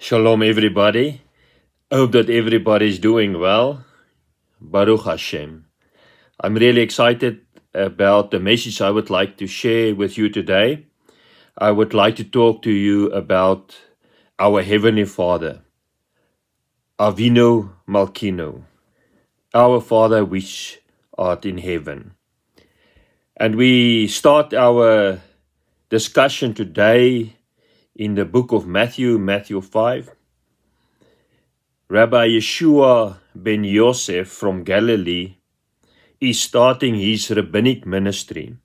Shalom, everybody. Hope that everybody is doing well. Baruch Hashem. I'm really excited about the message I would like to share with you today. I would like to talk to you about our Heavenly Father, Avinu Malkinu, our Father which art in heaven. And we start our discussion today in the book of Matthew 5. Rabbi Yeshua ben Yosef from Galilee is starting his rabbinic ministry.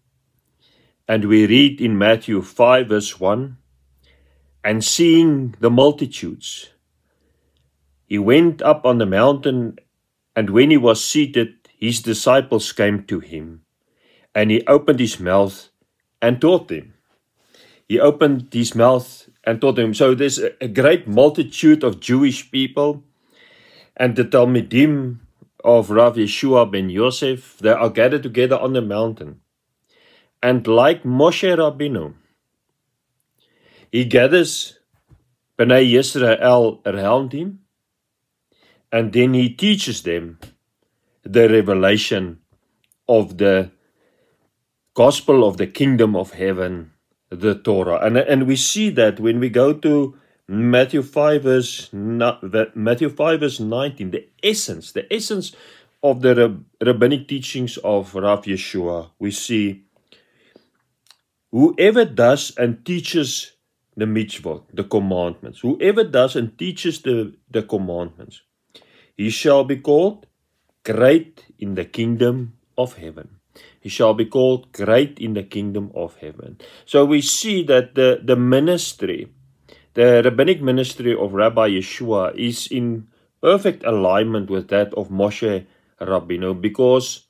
And we read in Matthew 5 verse 1, "And seeing the multitudes, he went up on the mountain, and when he was seated, his disciples came to him, and he opened his mouth and taught them." He opened his mouth and taught them. So there's a great multitude of Jewish people, and the Talmidim of Rav Yeshua ben Yosef, they are gathered together on the mountain. And like Moshe Rabbeinu, he gathers Bnei Yisrael around him, and then he teaches them the revelation of the gospel of the kingdom of heaven, the Torah. And we see that when we go to Matthew 5 verse 19, the essence of the rabbinic teachings of Rav Yeshua, we see, whoever does and teaches the mitzvot, the commandments, whoever does and teaches the commandments, he shall be called great in the kingdom of heaven. He shall be called great in the kingdom of heaven. So we see that the ministry, the rabbinic ministry of Rabbi Yeshua is in perfect alignment with that of Moshe Rabbeinu, because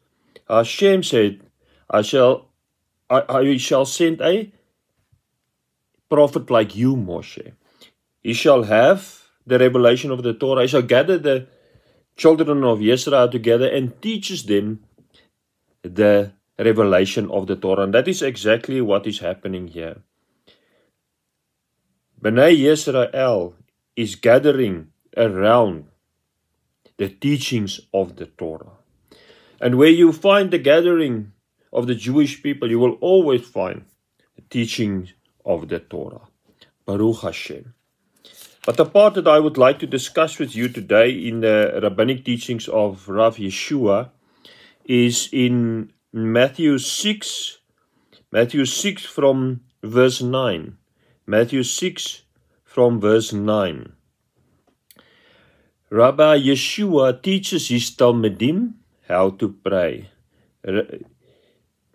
Hashem said, I shall send a prophet like you, Moshe. He shall have the revelation of the Torah. He shall gather the children of Israel together and teaches them the revelation of the Torah. And that is exactly what is happening here. Bnei Yisrael is gathering around the teachings of the Torah. And where you find the gathering of the Jewish people, you will always find the teachings of the Torah. Baruch Hashem. But the part that I would like to discuss with you today in the rabbinic teachings of Rav Yeshua is in Matthew 6 from verse 9. Matthew 6 from verse 9. Rabbi Yeshua teaches his Talmidim how to pray.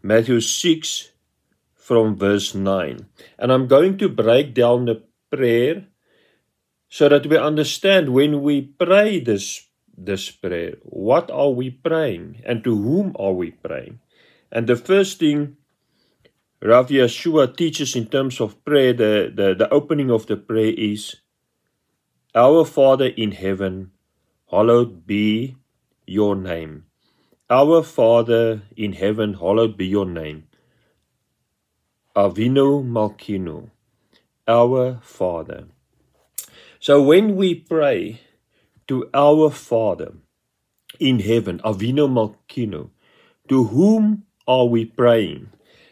Matthew 6 from verse 9. And I'm going to break down the prayer so that we understand when we pray this prayer, what are we praying and to whom are we praying? And the first thing Rav Yeshua teaches in terms of prayer, the opening of the prayer is, Our Father in heaven, hallowed be your name. Our Father in heaven, hallowed be your name. Avinu Malkinu, our Father. So when we pray to our Father in heaven, Avinu Malkinu, to whom are we praying?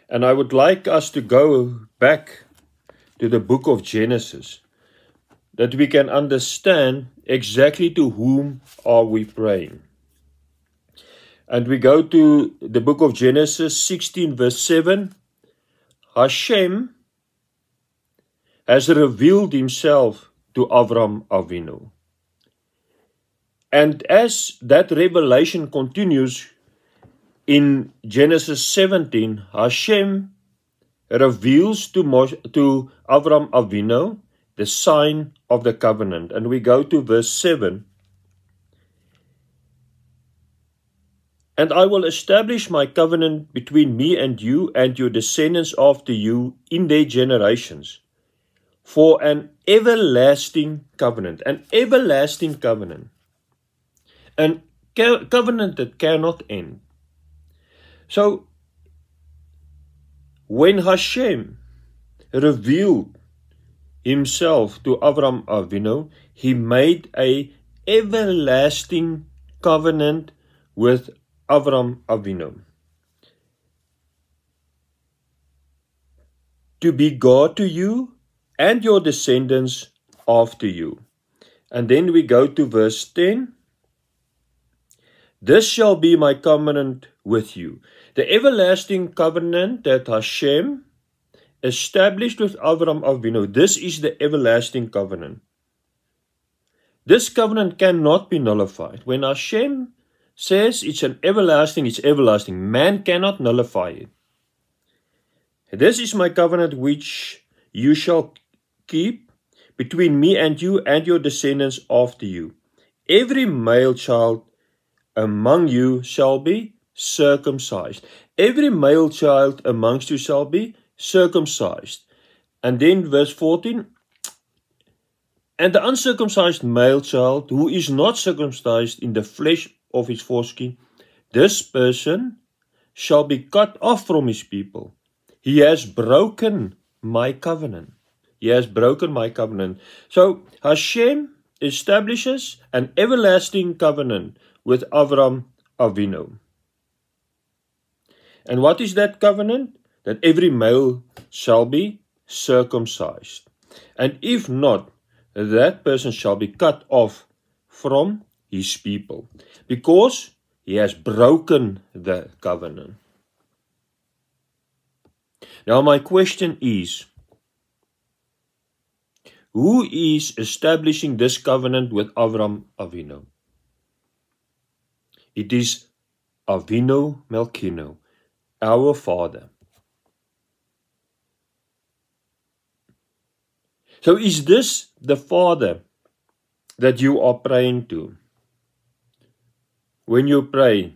And I would like us to go back to the book of Genesis, that we can understand exactly to whom are we praying. And we go to the book of Genesis 16 verse 7. Hashem has revealed himself to Avram Avinu. And as that revelation continues in Genesis 17, Hashem reveals to Avram Avinu the sign of the covenant. And we go to verse 7. And I will establish my covenant between me and you and your descendants after you in their generations, for an everlasting covenant. An everlasting covenant. An covenant that cannot end. So, when Hashem revealed himself to Avram Avinu, he made a everlasting covenant with Avram Avinu. To be God to you and your descendants after you. And then we go to verse 10. This shall be my covenant with you. The everlasting covenant that Hashem established with Avram Avinu. This is the everlasting covenant. This covenant cannot be nullified. When Hashem says it's an everlasting, it's everlasting. Man cannot nullify it. This is my covenant which you shall keep between me and you and your descendants after you. Every male child among you shall be circumcised. Every male child amongst you shall be circumcised. And then verse 14. And the uncircumcised male child who is not circumcised in the flesh of his foreskin, this person shall be cut off from his people. He has broken my covenant. He has broken my covenant. So Hashem establishes an everlasting covenant with Avram Avinu. And what is that covenant? That every male shall be circumcised. And if not, that person shall be cut off from his people, because he has broken the covenant. Now my question is, who is establishing this covenant with Avram Avinu? It is Avinu Malkeinu, our father. So is this the Father that you are praying to? When you pray,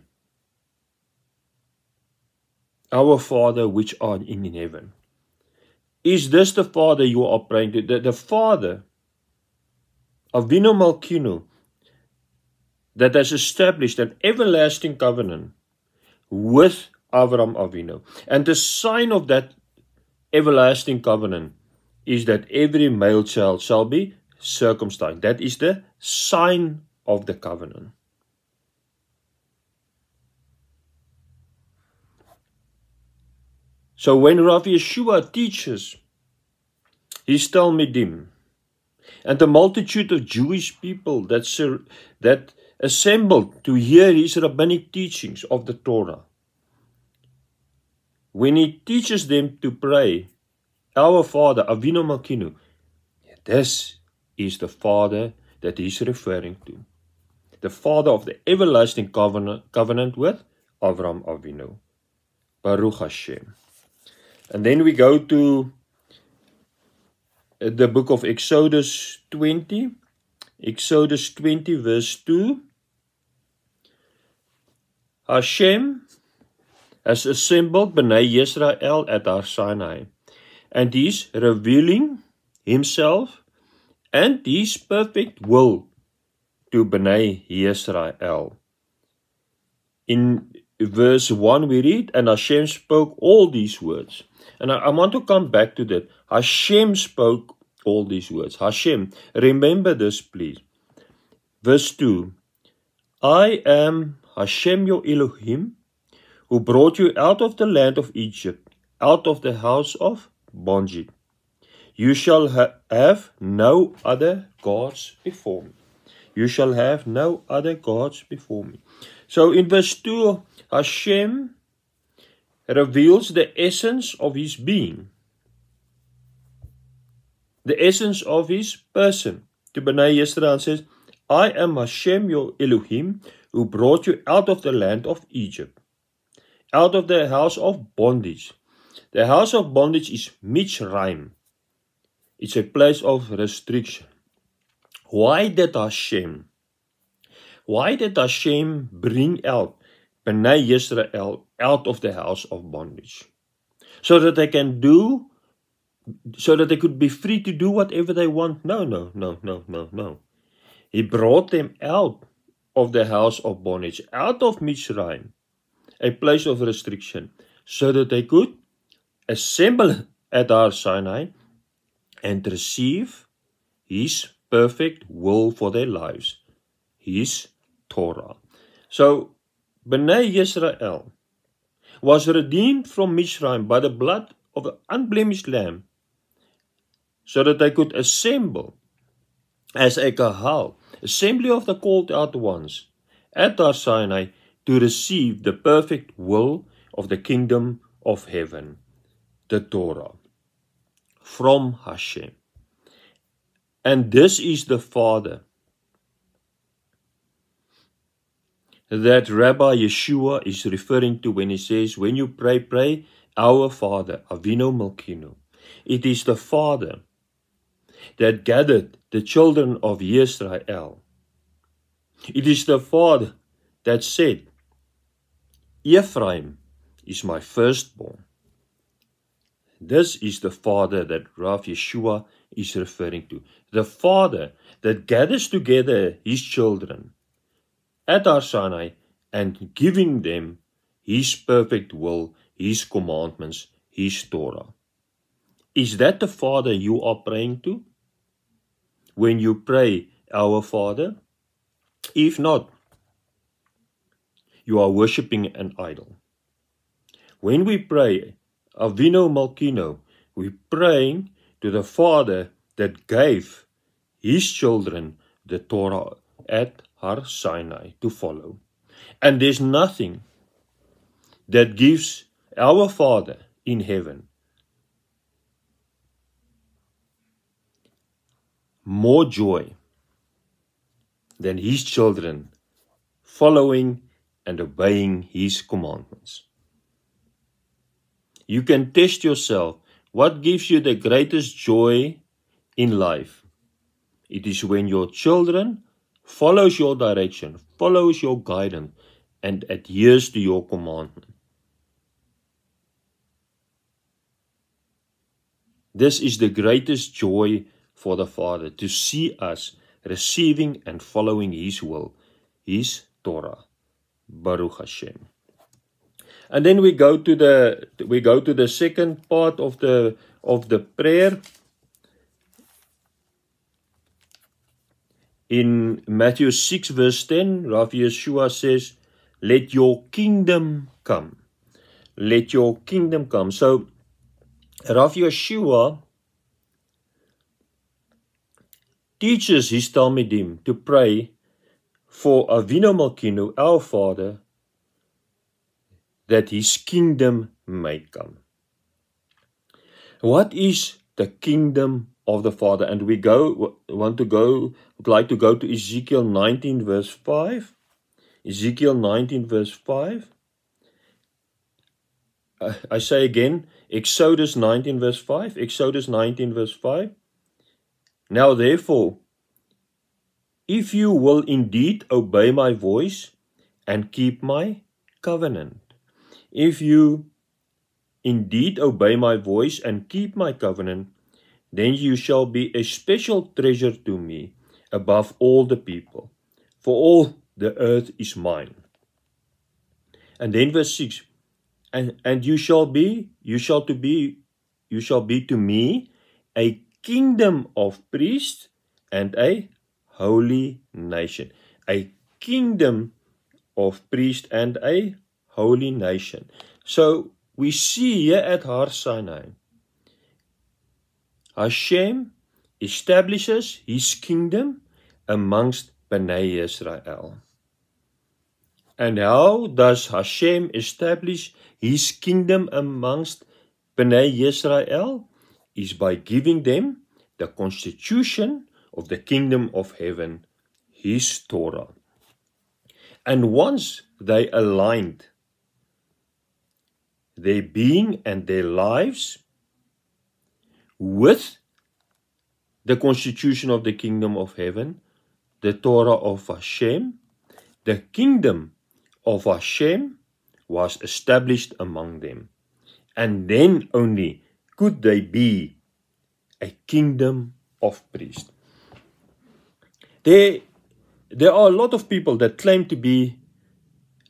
our Father which art in heaven. Is this the Father you are praying to? The Father, Avinu Malkeinu, that has established an everlasting covenant with Avram Avinu. And the sign of that everlasting covenant is that every male child shall be circumcised. That is the sign of the covenant. So when Rav Yeshua teaches his Talmidim and the multitude of Jewish people that assembled to hear his rabbinic teachings of the Torah, when he teaches them to pray, our Father, Avinu Malkeinu, this is the Father that he's referring to. The Father of the everlasting covenant with Avram Avinu. Baruch Hashem. And then we go to the book of Exodus 20. Exodus 20 verse 2. Hashem has assembled Bnei Yisrael at Har Sinai. And he's revealing himself and his perfect will to Bnei Yisrael. In verse 1 we read, and Hashem spoke all these words. And I want to come back to that. Hashem spoke all these words. Hashem, remember this please. Verse 2. I am Hashem your Elohim, who brought you out of the land of Egypt, out of the house of bondage. You shall have no other gods before me. You shall have no other gods before me. So in verse 2, Hashem reveals the essence of his being, the essence of his person. To Bnei Yisrael says, I am Hashem your Elohim, who brought you out of the land of Egypt, out of the house of bondage. The house of bondage is Mitzrayim. It's a place of restriction. Why did Hashem bring out Bnei Yisrael out of the house of bondage? So that they could be free to do whatever they want? No. He brought them out of the house of bondage, out of Mitzrayim, a place of restriction, so that they could assemble at Har Sinai and receive His perfect will for their lives, His Torah. So, Bnei Yisrael was redeemed from Mizraim by the blood of the unblemished lamb, so that they could assemble as a kahal, assembly of the called out ones, at Har Sinai to receive the perfect will of the kingdom of heaven, the Torah, from Hashem. And this is the Father that Rabbi Yeshua is referring to when he says, when you pray, pray, our Father, Avinu Malkeinu. It is the Father that gathered the children of Yisrael. It is the Father that said, Ephraim is my firstborn. This is the Father that Rav Yeshua is referring to. The Father that gathers together His children at Har Sinai and giving them His perfect will, His commandments, His Torah. Is that the Father you are praying to when you pray, our Father? If not, you are worshipping an idol. When we pray, Avinu Malkeinu, we're praying to the Father that gave His children the Torah at Har Sinai to follow. And there's nothing that gives our Father in heaven more joy than His children following and obeying His commandments. You can test yourself. What gives you the greatest joy in life? It is when your children follows your direction, follows your guidance, and adheres to your commandment. This is the greatest joy for the Father, to see us receiving and following His will, His Torah. Baruch Hashem. And then we go to the second part of the prayer. In Matthew 6 verse 10, Rav Yeshua says, let your kingdom come. Let your kingdom come. So, Rav Yeshua teaches his Talmidim to pray for Avinu Malkeinu, our Father, that His kingdom may come. What is the kingdom of the Father? And we would like to go to Ezekiel 19 verse 5. Ezekiel 19 verse 5. I say again, Exodus 19 verse 5. Exodus 19 verse 5. Now therefore, if you will indeed obey my voice and keep my covenant. If you indeed obey my voice and keep my covenant, then you shall be a special treasure to me above all the people, for all the earth is mine. And then verse 6, and you shall be to me a kingdom of priests and a holy nation. A kingdom of priests and a holy nation. So we see here at Har Sinai, Hashem establishes His kingdom amongst Bnei Yisrael. And how does Hashem establish His kingdom amongst Bnei Yisrael? Is by giving them the constitution of the kingdom of heaven, His Torah. And once they aligned their being and their lives with the constitution of the kingdom of heaven, the Torah of Hashem, the kingdom of Hashem was established among them. And then only could they be a kingdom of priests. There are a lot of people that claim to be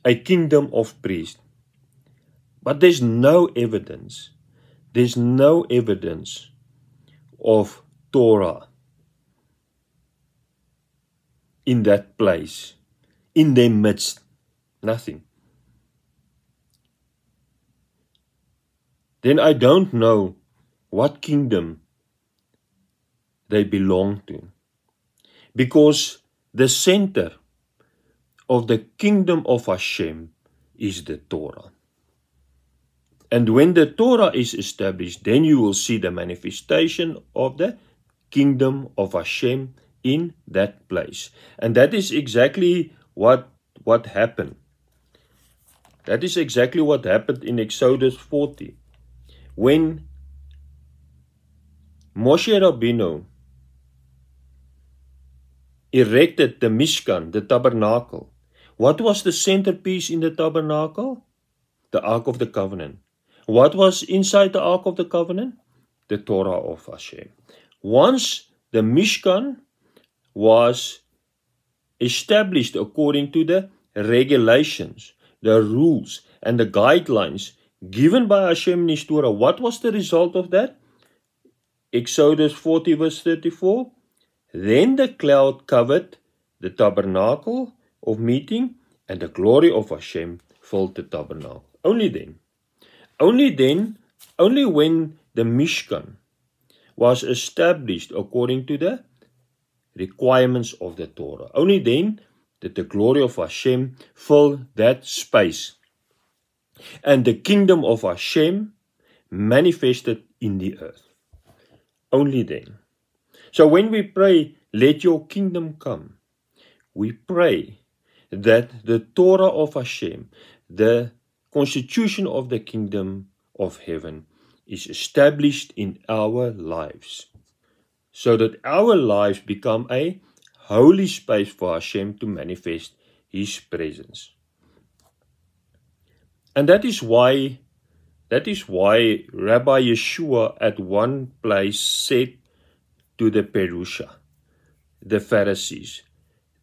a kingdom of priests. But there's no evidence. There's no evidence of Torah in that place, in their midst? Nothing. Then I don't know what kingdom they belong to. Because the center of the kingdom of Hashem is the Torah. And when the Torah is established, then you will see the manifestation of the kingdom of Hashem in that place. And that is exactly what happened. That is exactly what happened in Exodus 40. When Moshe Rabbeinu erected the Mishkan, the tabernacle, what was the centerpiece in the tabernacle? The Ark of the Covenant. What was inside the Ark of the Covenant? The Torah of Hashem. Once the Mishkan was established according to the regulations, the rules, and the guidelines given by Hashem in His Torah, what was the result of that? Exodus 40 verse 34. Then the cloud covered the tabernacle of meeting, and the glory of Hashem filled the tabernacle. Only when the Mishkan was established according to the requirements of the Torah. Only then did the glory of Hashem fill that space. And the kingdom of Hashem manifested in the earth. Only then. So when we pray, let your kingdom come, we pray that the Torah of Hashem, the constitution of the kingdom of heaven, is established in our lives, so that our lives become a holy space for Hashem to manifest His presence. And that is why Rabbi Yeshua at one place said to the Perusha, the Pharisees,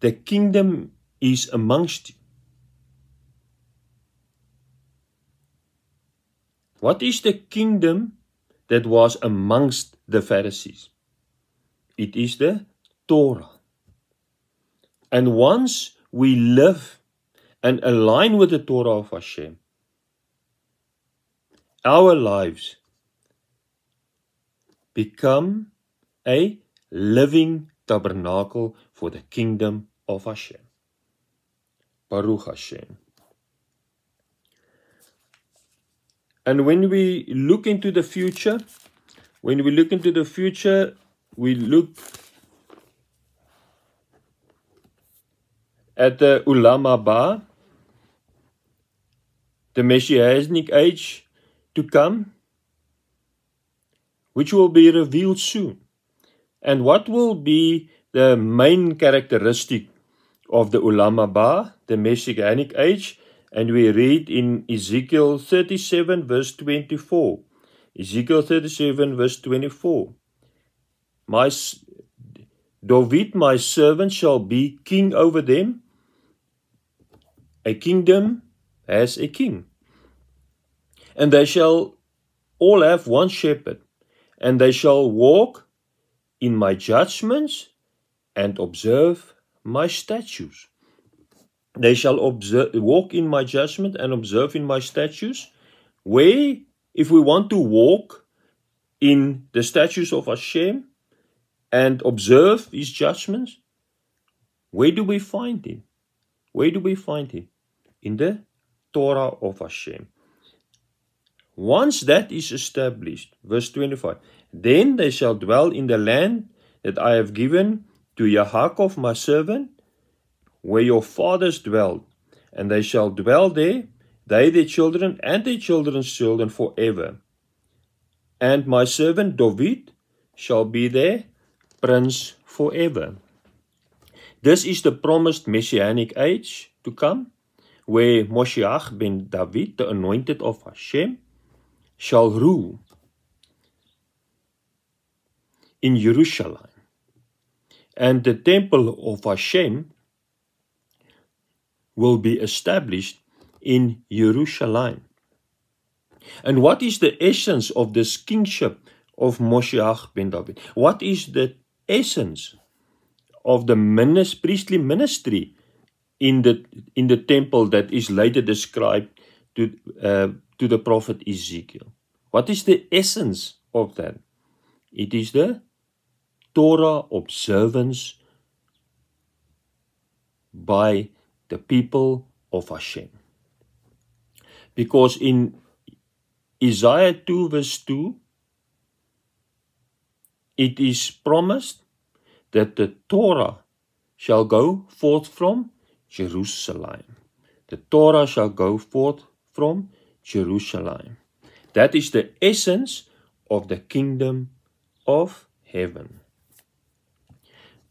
the kingdom is amongst you. What is the kingdom that was amongst the Pharisees? It is the Torah. And once we live and align with the Torah of Hashem, our lives become a living tabernacle for the kingdom of Hashem. Baruch Hashem. And when we look into the future, we look at the Ulam Haba, the Messianic age to come, which will be revealed soon. And what will be the main characteristic of the Ulam Haba, the Messianic age? And we read in Ezekiel 37 verse 24. Ezekiel 37 verse 24. David, my servant, shall be king over them. A kingdom has a king. And they shall all have one shepherd. And they shall walk in my judgments and observe my statutes. They shall walk in my judgment and observe in my statutes. Where, if we want to walk in the statutes of Hashem and observe His judgments, where do we find Him? Where do we find Him? In the Torah of Hashem. Once that is established, verse 25, then they shall dwell in the land that I have given to Yaakov my servant, where your fathers dwelled, and they shall dwell there, they, their children, and their children's children forever. And my servant David shall be their prince forever. This is the promised Messianic age to come, where Moshiach ben David, the anointed of Hashem, shall rule in Jerusalem. And the temple of Hashem will be established in Jerusalem. And what is the essence of this kingship of Moshiach ben David? What is the essence of the priestly ministry in the temple that is later described to the prophet Ezekiel? What is the essence of that? It is the Torah observance by the people of Hashem. Because in Isaiah 2 verse 2, it is promised that the Torah shall go forth from Jerusalem. The Torah shall go forth from Jerusalem. That is the essence of the kingdom of heaven.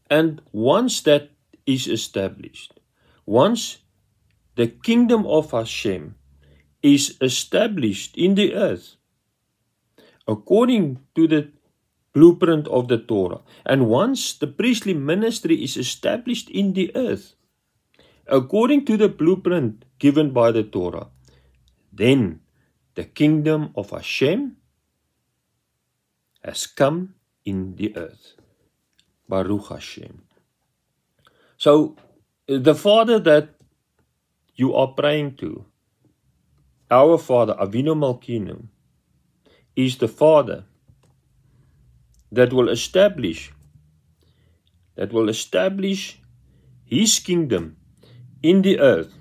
And once that is established, once the kingdom of Hashem is established in the earth, according to the blueprint of the Torah, and once the priestly ministry is established in the earth, according to the blueprint given by the Torah, then the kingdom of Hashem has come in the earth. Baruch Hashem. So, the Father that you are praying to, our Father, Avinu Malkeinu, is the Father that will establish His kingdom in the earth,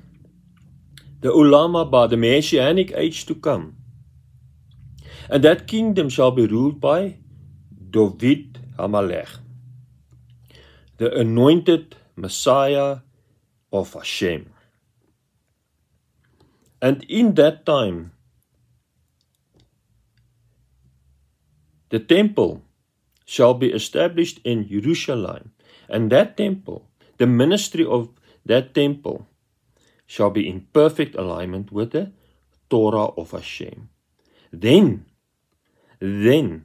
the Olam Haba, the Messianic age to come. And that kingdom shall be ruled by David HaMelech, the anointed Messiah of Hashem. And in that time, the temple shall be established in Jerusalem, and that temple, the ministry of that temple, shall be in perfect alignment with the Torah of Hashem. Then, the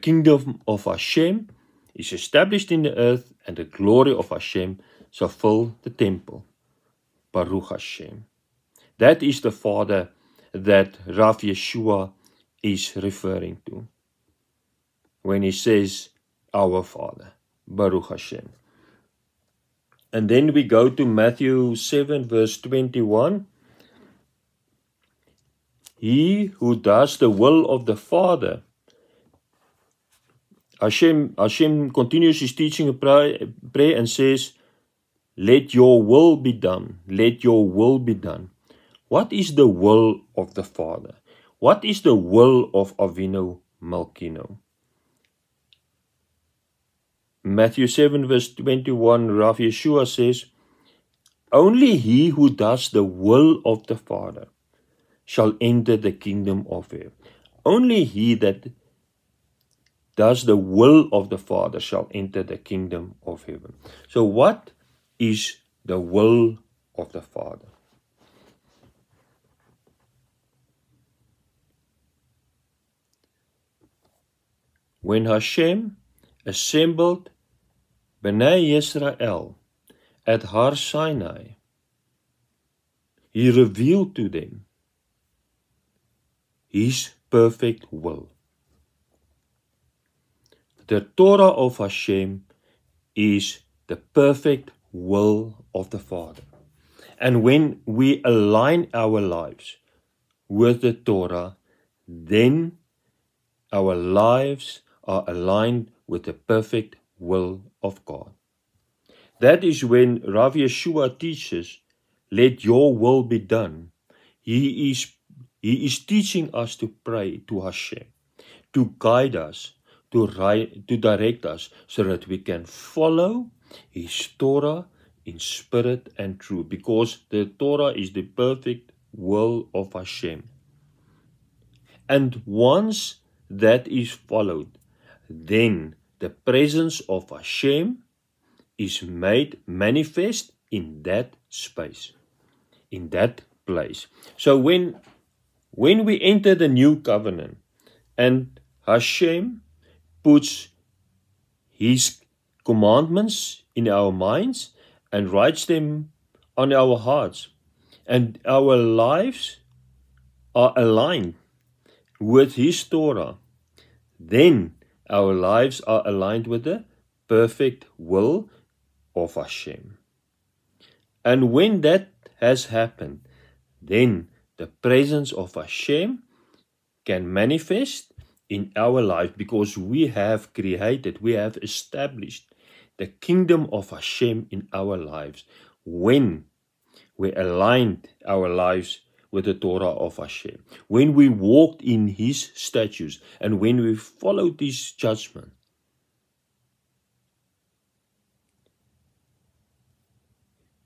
kingdom of Hashem is established in the earth, and the glory of Hashem shall fill the temple. Baruch Hashem. That is the Father that Rav Yeshua is referring to when he says, our Father. Baruch Hashem. And then we go to Matthew 7 verse 21. He who does the will of the Father. Hashem continues his teaching and prayer and says, let your will be done. Let your will be done. What is the will of the Father? What is the will of Avinu Malkeinu? Matthew 7 verse 21, Rav Yeshua says, only he who does the will of the Father shall enter the kingdom of heaven. Only he that does the will of the Father shall enter the kingdom of heaven. So what is the will of the Father? When Hashem assembled Bnei Yisrael at Har Sinai, He revealed to them His perfect will. The Torah of Hashem is the perfect will of the Father. And when we align our lives with the Torah, then our lives are aligned with the perfect will of God. That is when Rav Yeshua teaches, let your will be done. He is teaching us to pray to Hashem, to guide us, to direct us, so that we can follow His Torah in spirit and truth, because the Torah is the perfect will of Hashem. And once that is followed, then the presence of Hashem is made manifest in that space, in that place. So when we enter the new covenant and Hashem puts His commandments in our minds and writes them on our hearts, and our lives are aligned with His Torah, then our lives are aligned with the perfect will of Hashem. And when that has happened, then the presence of Hashem can manifest in our life, because we have created, we have established the kingdom of Hashem in our lives when we aligned our lives with the Torah of Hashem, when we walked in His statutes, and when we followed His judgment.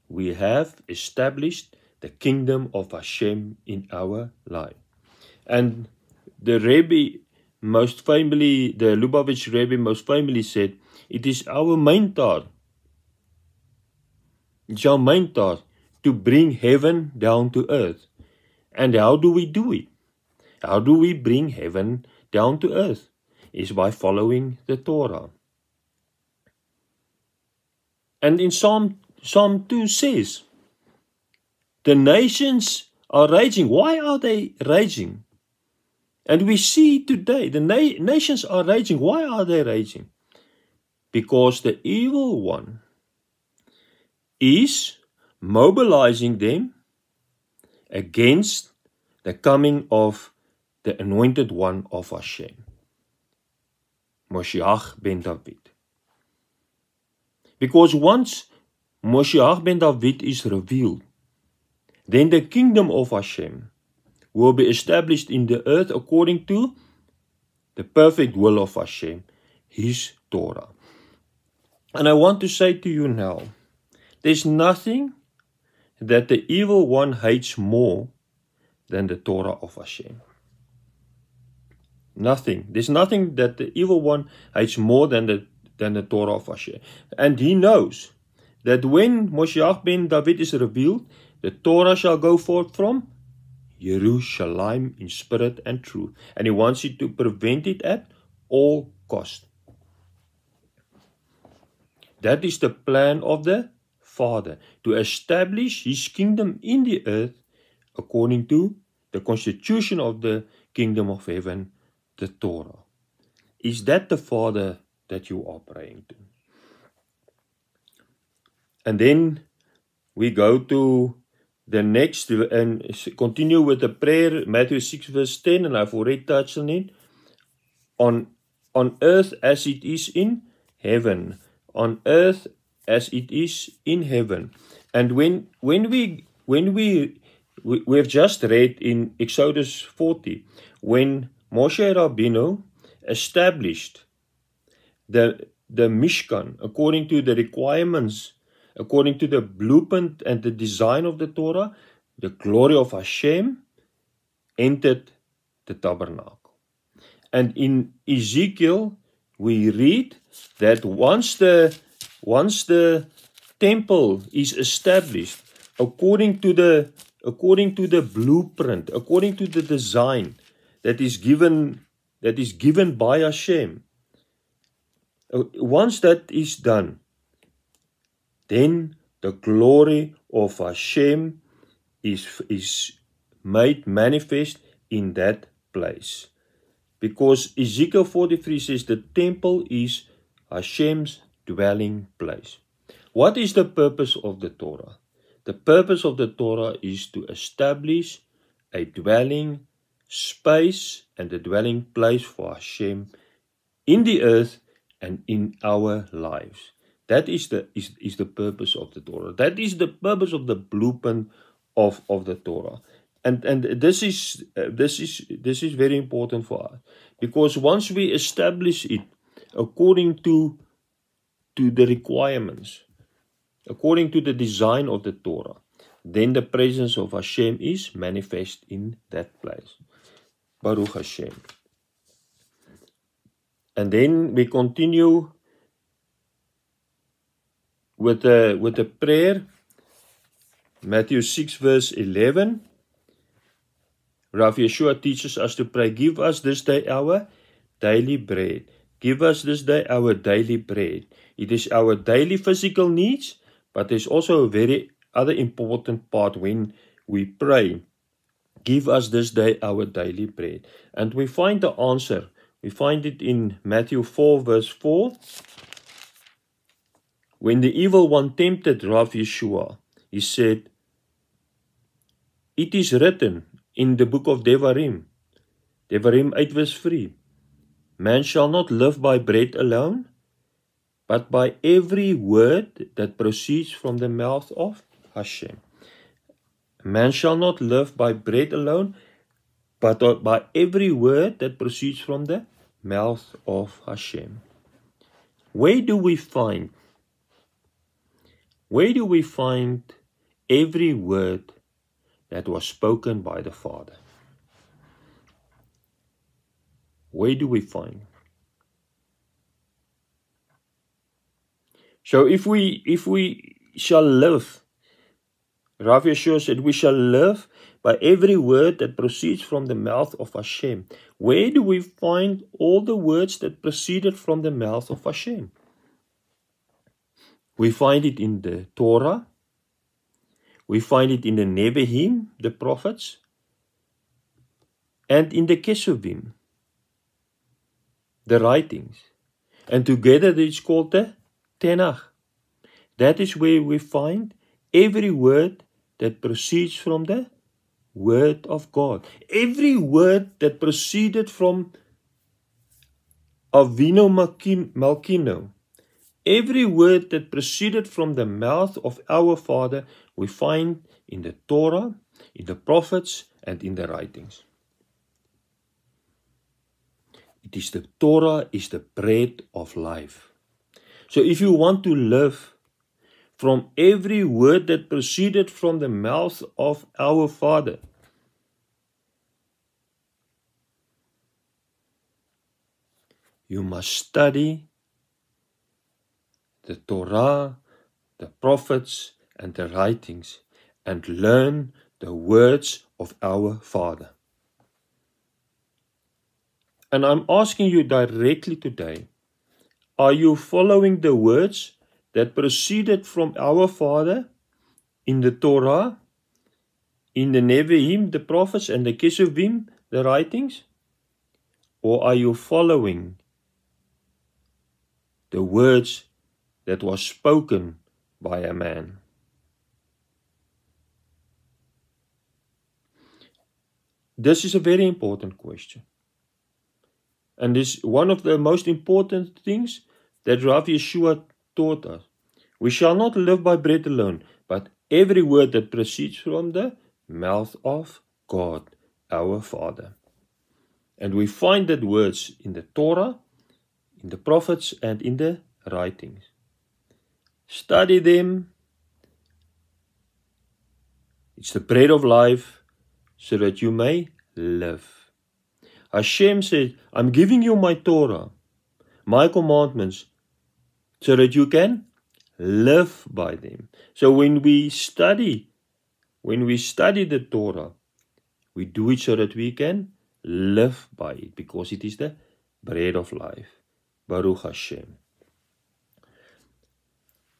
We have established the kingdom of Hashem in our life. And the Rebbe most famously, the Lubavitch Rebbe most famously said, it is our main task. It's our main task to bring heaven down to earth. And how do we do it? How do we bring heaven down to earth? Is by following the Torah. And in Psalm 2 says, the nations are raging. Why are they raging? And we see today, the nations are raging. Why are they raging? Because the evil one is mobilizing them against the coming of the anointed one of Hashem, Moshiach ben David. Because once Moshiach ben David is revealed, then the kingdom of Hashem will be established in the earth according to the perfect will of Hashem, His Torah. And I want to say to you now, there's nothing that the evil one hates more than the Torah of Hashem. Nothing. There's nothing that the evil one hates more than the Torah of Hashem. And he knows that when Moshiach ben David is revealed, the Torah shall go forth from Jerusalem in spirit and truth. And he wants you to prevent it at all cost. That is the plan of the Father, to establish His kingdom in the earth according to the constitution of the kingdom of heaven, the Torah. Is that the Father that you are praying to? And then we go to the next and continue with the prayer, Matthew 6 verse 10, and I've already touched on it. On earth as it is in heaven. On earth as it is in heaven. And when we have just read in Exodus 40, when Moshe Rabbeinu established the Mishkan according to the requirements, according to the blueprint and the design of the Torah, the glory of Hashem entered the tabernacle. And in Ezekiel, we read that once the temple is established according to the blueprint, according to the design that is given by Hashem, once that is done, then the glory of Hashem is made manifest in that place. Because Ezekiel 43 says the temple is Hashem's dwelling place. What is the purpose of the Torah? The purpose of the Torah is to establish a dwelling space and a dwelling place for Hashem in the earth and in our lives. That is the purpose of the Torah. That is the purpose of the blueprint of the Torah. And this is very important for us, because once we establish it according to the requirements, according to the design of the Torah, then the presence of Hashem is manifest in that place. Baruch Hashem. And then we continue with the prayer, Matthew 6 verse 11. Rav Yeshua teaches us to pray, give us this day our daily bread. Give us this day our daily bread. It is our daily physical needs, but there's also a very other important part when we pray Give us this day our daily bread. And we find the answer. We find it in Matthew 4 verse 4. When the evil one tempted Rav Yeshua, he said, it is written in the book of Devarim, Devarim 8 verse 3, man shall not live by bread alone, but by every word that proceeds from the mouth of Hashem. Man shall not live by bread alone, but by every word that proceeds from the mouth of Hashem. Where do we find every word that was spoken by the Father? Where do we find? So if we shall live, Rav Yeshua said, we shall live by every word that proceeds from the mouth of Hashem. Where do we find all the words that proceeded from the mouth of Hashem? We find it in the Torah. We find it in the Nevi'im, the prophets, and in the Kesuvim, the writings. And together it's called the Tanakh. That is where we find every word that proceeds from the Word of God. Every word that proceeded from Avinu Malkinu. Every word that proceeded from the mouth of our Father, we find in the Torah, in the prophets, and in the writings. It is the Torah is the bread of life. So if you want to live from every word that proceeded from the mouth of our Father, you must study the Torah, the prophets, and the writings, and learn the words of our Father. And I'm asking you directly today, are you following the words that proceeded from our Father in the Torah, in the Nevi'im, the prophets, and the Kesuvim, the writings? Or are you following the words that was spoken by a man? This is a very important question. And this is one of the most important things that Rav Yeshua taught us. We shall not live by bread alone, but every word that proceeds from the mouth of God, our Father. And we find that words in the Torah, in the prophets, and in the writings. Study them. It's the bread of life, so that you may live. Hashem said, I'm giving you my Torah, my commandments, so that you can live by them. So when we study the Torah, we do it so that we can live by it, because it is the bread of life. Baruch Hashem.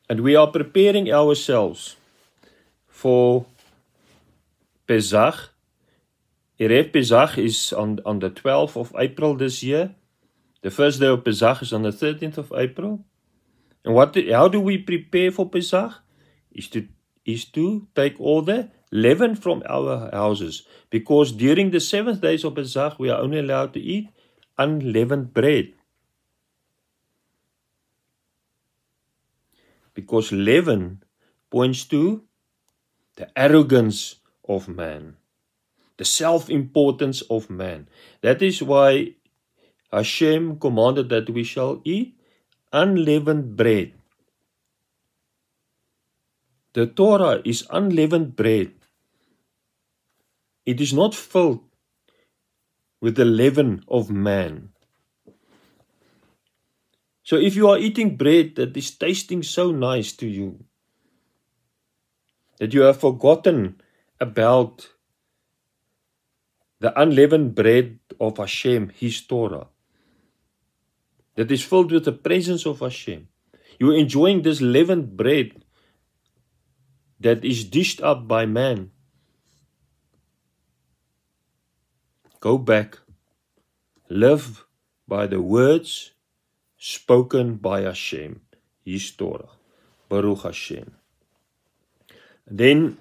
And we are preparing ourselves for Pesach. Erev Pesach is on the 12th of April this year. The first day of Pesach is on the 13th of April. And how do we prepare for Pesach? Is to take all the leaven from our houses. Because during the 7 days of Pesach, we are only allowed to eat unleavened bread. Because leaven points to the arrogance of man, the self-importance of man. That is why Hashem commanded that we shall eat unleavened bread. The Torah is unleavened bread. It is not filled with the leaven of man. So if you are eating bread that is tasting so nice to you, that you have forgotten about the unleavened bread of Hashem, His Torah, that is filled with the presence of Hashem, you are enjoying this leavened bread that is dished up by man. Go back. Live by the words spoken by Hashem. His Torah. Baruch Hashem. Then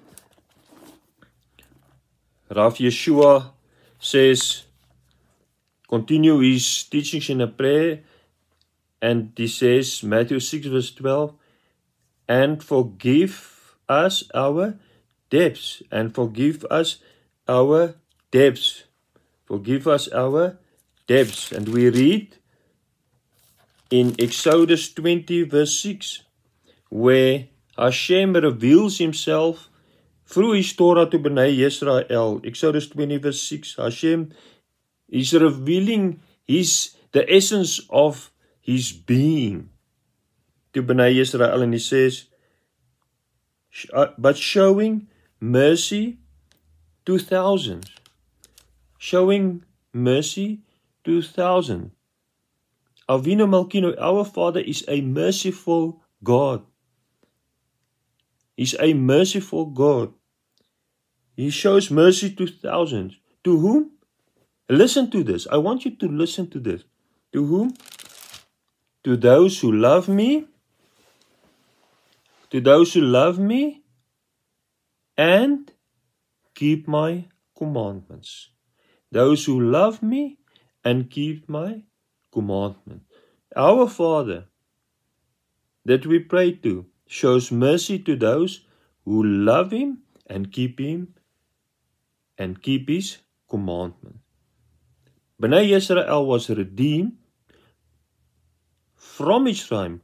Rav Yeshua says, continue his teachings in a prayer, and he says, Matthew 6 verse 12, and forgive us our debts, and forgive us our debts. Forgive us our debts. And we read in Exodus 20 verse 6, where Hashem reveals himself through his Torah to Bnei Yisrael. Exodus 20 verse 6, Hashem is revealing the essence of his being to Bnei Yisrael, and he says, but showing mercy to thousands. Showing mercy to thousands. Avinu Malkinu, our Father, is a merciful God. He's a merciful God. He shows mercy to thousands. To whom? Listen to this. I want you to listen to this. To whom? To those who love me. To those who love me and keep my commandments. Those who love me and keep my commandments. Our Father that we pray to shows mercy to those who love him and keep his commandments. Bnei Yisrael was redeemed from Mitzrayim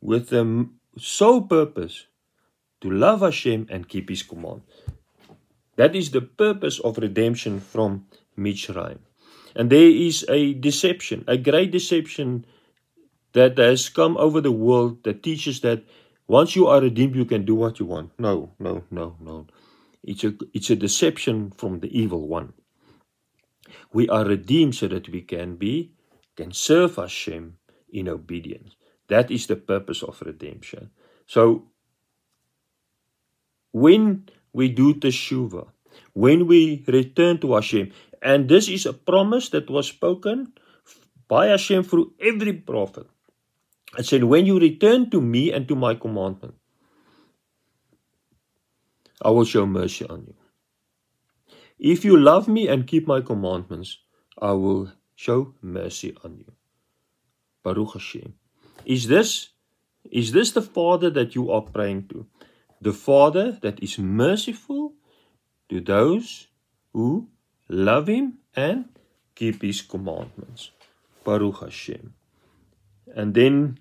with the sole purpose to love Hashem and keep his command. That is the purpose of redemption from Mitzrayim. And there is a deception, a great deception that has come over the world that teaches that once you are redeemed, you can do what you want. No. It's a deception from the evil one. We are redeemed so that we can serve Hashem in obedience. That is the purpose of redemption. So, when we do teshuvah, when we return to Hashem, and this is a promise that was spoken by Hashem through every prophet. It said, when you return to me and to my commandment, I will show mercy on you. If you love me and keep my commandments, I will show mercy on you. Baruch Hashem. Is this the Father that you are praying to? The Father that is merciful to those who love him and keep his commandments. Baruch Hashem. And then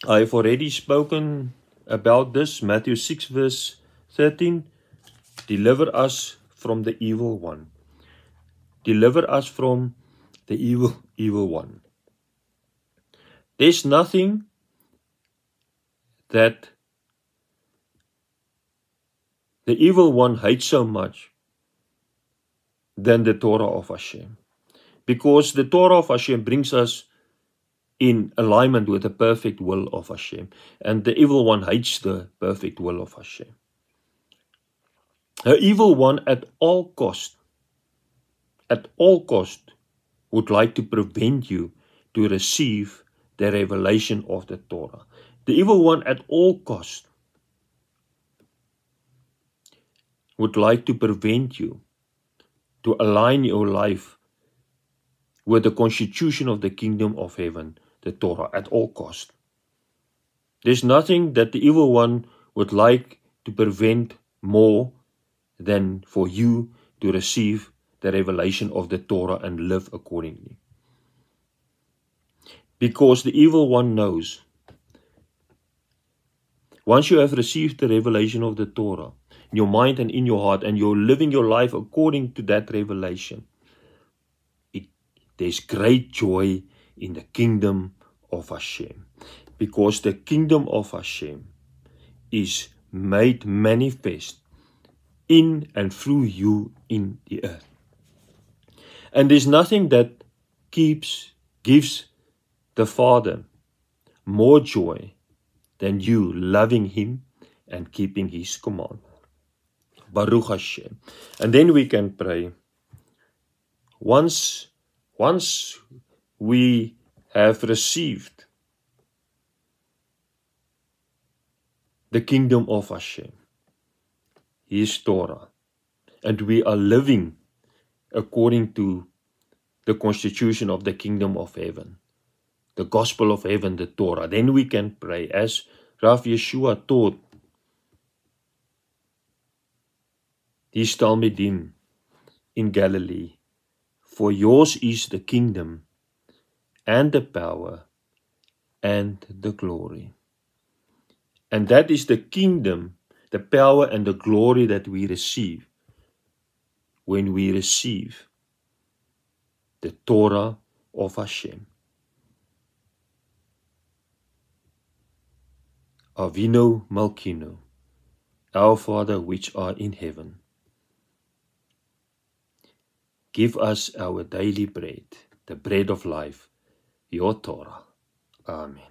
I have already spoken about this. Matthew 6 verse 13. Deliver us from the evil one. Deliver us from the evil one. There's nothing that the evil one hates so much than the Torah of Hashem. Because the Torah of Hashem brings us in alignment with the perfect will of Hashem. And the evil one hates the perfect will of Hashem. The evil one at all cost would like to prevent you to receive the revelation of the Torah. The evil one at all cost would like to prevent you to align your life with the constitution of the kingdom of heaven, the Torah, at all cost. There's nothing that the evil one would like to prevent more than for you to receive the revelation of the Torah and live accordingly. Because the evil one knows, once you have received the revelation of the Torah in your mind and in your heart, and you're living your life according to that revelation, there's great joy in the kingdom of Hashem. Because the kingdom of Hashem is made manifest in and through you in the earth. And there's nothing that gives the Father more joy than you loving him and keeping his command. Baruch Hashem. And then we can pray, once we have received the kingdom of Hashem, His Torah, and we are living according to the constitution of the kingdom of heaven, the gospel of heaven, the Torah, then we can pray as Rav Yeshua taught his Talmidim in Galilee. For yours is the kingdom and the power and the glory. And that is the kingdom, the power and the glory that we receive when we receive the Torah of Hashem. Avinu Malkinu, our Father which art in heaven, give us our daily bread, the bread of life, your Torah. Amen.